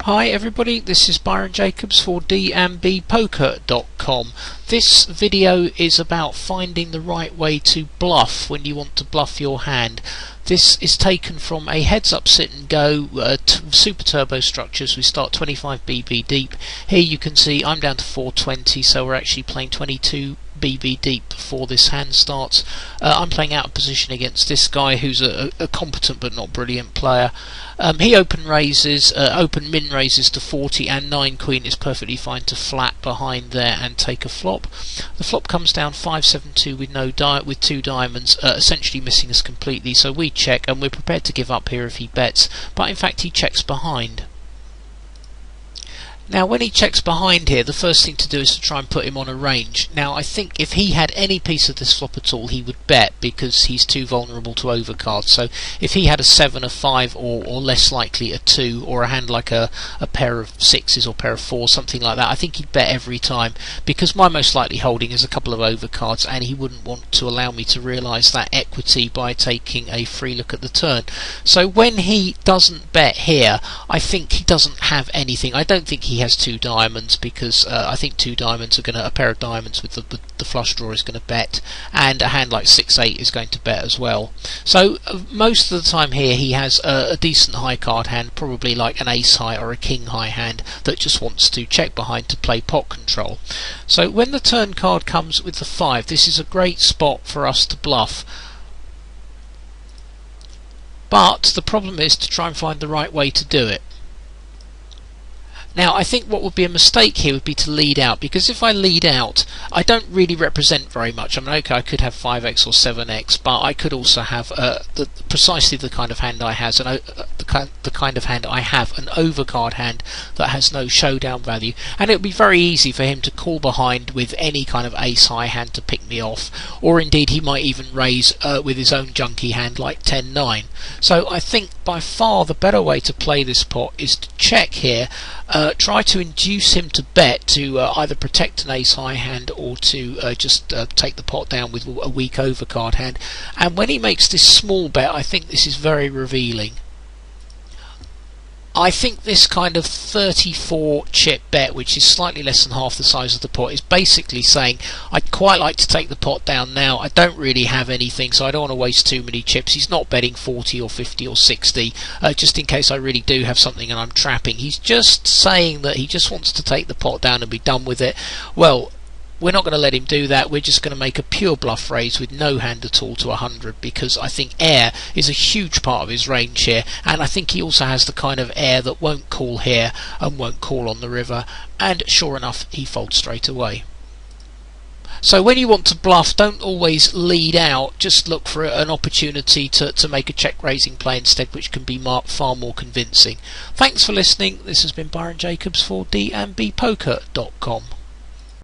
Hi everybody, this is Byron Jacobs for dmbpoker.com. This video is about finding the right way to bluff when you want to bluff your hand. This is taken from a heads-up sit and go super turbo structures. We start 25 BB deep. Here you can see I'm down to 420, so we're actually playing 22 BB deep before this hand starts. I'm playing out of position against this guy who's a competent but not brilliant player. He open min raises to 40, and 9 queen is perfectly fine to flat behind there and take a flop. The flop comes down 5-7-2 with 2 diamonds, essentially missing us completely. So we check, and we're prepared to give up here if he bets, but in fact he checks behind. Now when he checks behind here, the first thing to do is to try and put him on a range. Now I think if he had any piece of this flop at all, he would bet because he's too vulnerable to overcards. So if he had a 7, a 5, or less likely a 2, or a hand like a pair of 6s or pair of 4s, something like that, I think he'd bet every time, because my most likely holding is a couple of overcards, and he wouldn't want to allow me to realise that equity by taking a free look at the turn. So when he doesn't bet here, I think he doesn't have anything. I don't think he has 2 diamonds, because I think 2 diamonds are going to, a pair of diamonds with the flush draw is going to bet, and a hand like 6-8 is going to bet as well. So most of the time here he has a decent high card hand, probably like an ace high or a king high hand that just wants to check behind to play pot control. So when the turn card comes with the 5, this is a great spot for us to bluff. But the problem is to try and find the right way to do it. Now I think what would be a mistake here would be to lead out, because if I lead out I don't really represent very much. I mean, okay, I could have 5x or 7x, but I could also have precisely the kind of hand I has, the kind of hand I have, an overcard hand that has no showdown value, and it would be very easy for him to call behind with any kind of ace high hand to pick me off, or indeed he might even raise with his own junky hand like 10-9. So I think by far the better way to play this pot is to check here, try to induce him to bet to either protect an ace high hand or to just take the pot down with a weak overcard hand. And when he makes this small bet, I think this is very revealing. I think this kind of 34 chip bet, which is slightly less than half the size of the pot, is basically saying I'd quite like to take the pot down now. I don't really have anything, so I don't want to waste too many chips. He's not betting 40 or 50 or 60 just in case I really do have something and I'm trapping. He's just saying that he just wants to take the pot down and be done with it. Well, we're not going to let him do that. We're just going to make a pure bluff raise with no hand at all to 100, because I think air is a huge part of his range here, and I think he also has the kind of air that won't call here and won't call on the river, and sure enough he folds straight away. So when you want to bluff, don't always lead out, just look for an opportunity to make a check raising play instead, which can be far more convincing. Thanks for listening. This has been Byron Jacobs for dmbpoker.com.